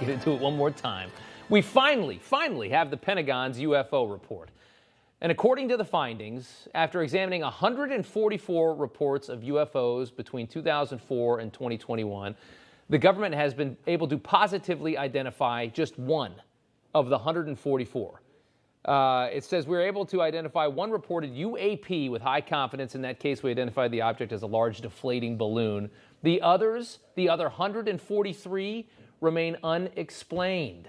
get into it one more time. We finally have the Pentagon's UFO report. And according to the findings, after examining 144 reports of UFOs between 2004 and 2021, the government has been able to positively identify just one of the 144. It says we were able to identify one reported UAP with high confidence. In that case, we identified the object as a large deflating balloon. The other 143, remain unexplained.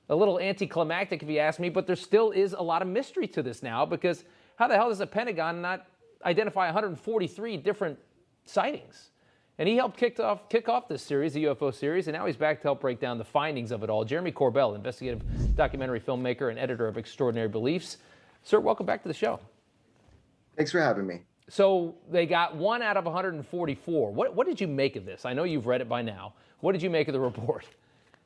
A little anticlimactic, if you ask me, but there still is a lot of mystery to this now, because how the hell does the Pentagon not identify 143 different sightings? And he helped kick off this series, the UFO series, and now he's back to help break down the findings of it all. Jeremy Corbell, investigative documentary filmmaker and editor of Extraordinary Beliefs. Sir, welcome back to the show. Thanks for having me. So they got 1 out of 144. What did you make of this? I know you've read it by now. What did you make of the report?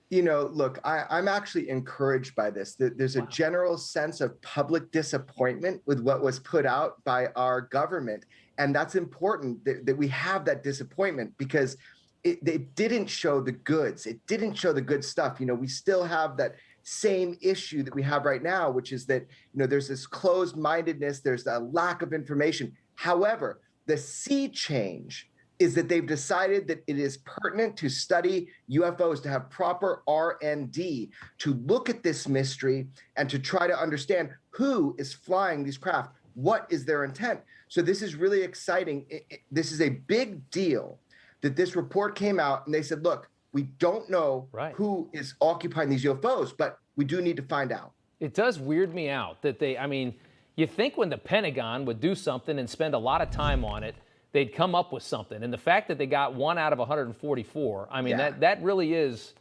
You know, look, I'm actually encouraged by this. There's a general sense of public disappointment with what was put out by our government. And that's important that we have that disappointment, because it didn't show the goods. It didn't show the good stuff. You know, we still have that same issue that we have right now, which is that, you know, there's this closed-mindedness, there's a lack of information. However, the sea change is that they've decided that it is pertinent to study UFOs, to have proper R&D, to look at this mystery and to try to understand who is flying these craft, what is their intent. So this is really exciting. This is a big deal that this report came out and they said, look, we don't know who is occupying these UFOs, but we do need to find out. It does weird me out that you think when the Pentagon would do something and spend a lot of time on it, they'd come up with something. And the fact that they got 1 out of 144, that really is,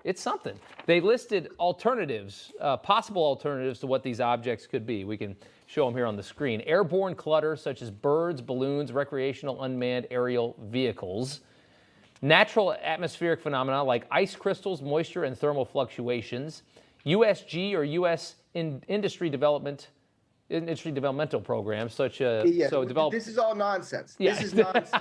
it's something. They listed alternatives, possible alternatives to what these objects could be. We can show them here on the screen. Airborne clutter, such as birds, balloons, recreational unmanned aerial vehicles. Natural atmospheric phenomena like ice crystals, moisture, and thermal fluctuations. USG or U.S. industry developmental programs, such as this is all nonsense. Yeah. This is nonsense.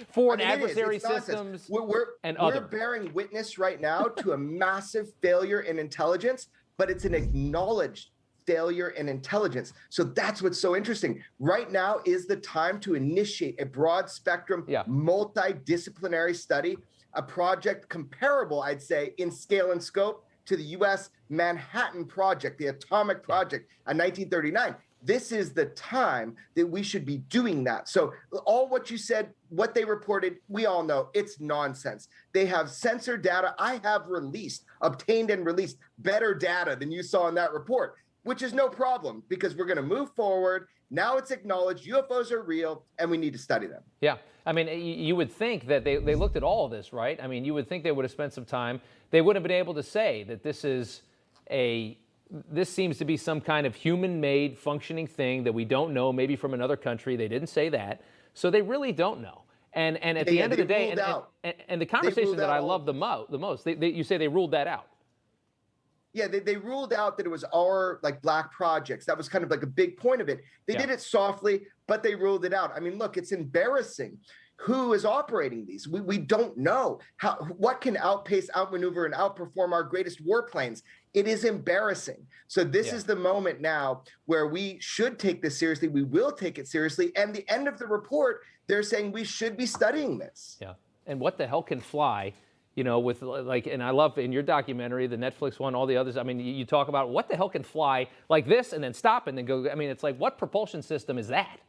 Foreign adversary systems. We're bearing witness right now to a massive failure in intelligence, but it's an acknowledged failure in intelligence. So that's what's so interesting. Right now is the time to initiate a broad spectrum, multidisciplinary study, a project comparable, I'd say, in scale and scope to the U.S. Manhattan Project, the atomic project in 1939. This is the time that we should be doing that. So all what you said, what they reported, we all know it's nonsense. They have censored data. I have obtained and released better data than you saw in that report, which is no problem, because we're going to move forward. Now it's acknowledged UFOs are real and we need to study them. Yeah. I mean, you would think that they looked at all of this, right? I mean, you would think they would have spent some time. They would have been able to say that this seems to be some kind of human-made functioning thing that we don't know, maybe from another country. They didn't say that. So they really don't know. And at the end of the day, and the conversation that I love the most, you say they ruled that out. Yeah, they ruled out that it was our black projects. That was kind of like a big point of it. They did it softly, but they ruled it out. I mean, look, it's embarrassing. Who is operating these? We don't know. What can outpace, outmaneuver, and outperform our greatest warplanes? It is embarrassing. So this is the moment now where we should take this seriously. We will take it seriously. And the end of the report, they're saying we should be studying this. Yeah. And what the hell can fly? You know, with and I love in your documentary, the Netflix one, all the others. I mean, you talk about what the hell can fly like this and then stop and then go. I mean, it's like, what propulsion system is that?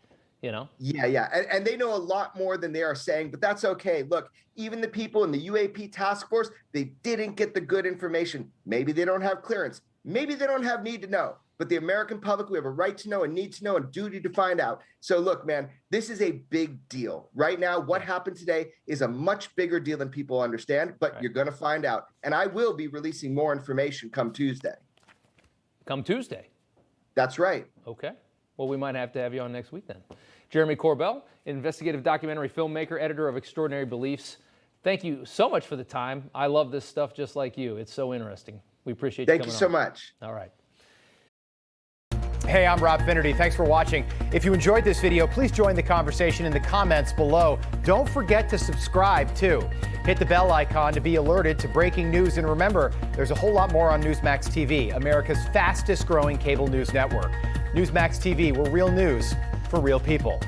You know? Yeah. And they know a lot more than they are saying, but that's okay. Look, even the people in the UAP task force, they didn't get the good information. Maybe they don't have clearance. Maybe they don't have need to know. But the American public, we have a right to know and need to know and duty to find out. So look, man, this is a big deal. Right now, what happened today is a much bigger deal than people understand, but you're going to find out. And I will be releasing more information come Tuesday. Come Tuesday? That's right. Okay. Well, we might have to have you on next week then. Jeremy Corbell, investigative documentary filmmaker, editor of Extraordinary Beliefs. Thank you so much for the time. I love this stuff just like you. It's so interesting. We appreciate you coming on. Thank you so much. All right. Hey, I'm Rob Finnerty. Thanks for watching. If you enjoyed this video, please join the conversation in the comments below. Don't forget to subscribe, too. Hit the bell icon to be alerted to breaking news. And remember, there's a whole lot more on Newsmax TV, America's fastest growing cable news network. Newsmax TV, where real news for real people.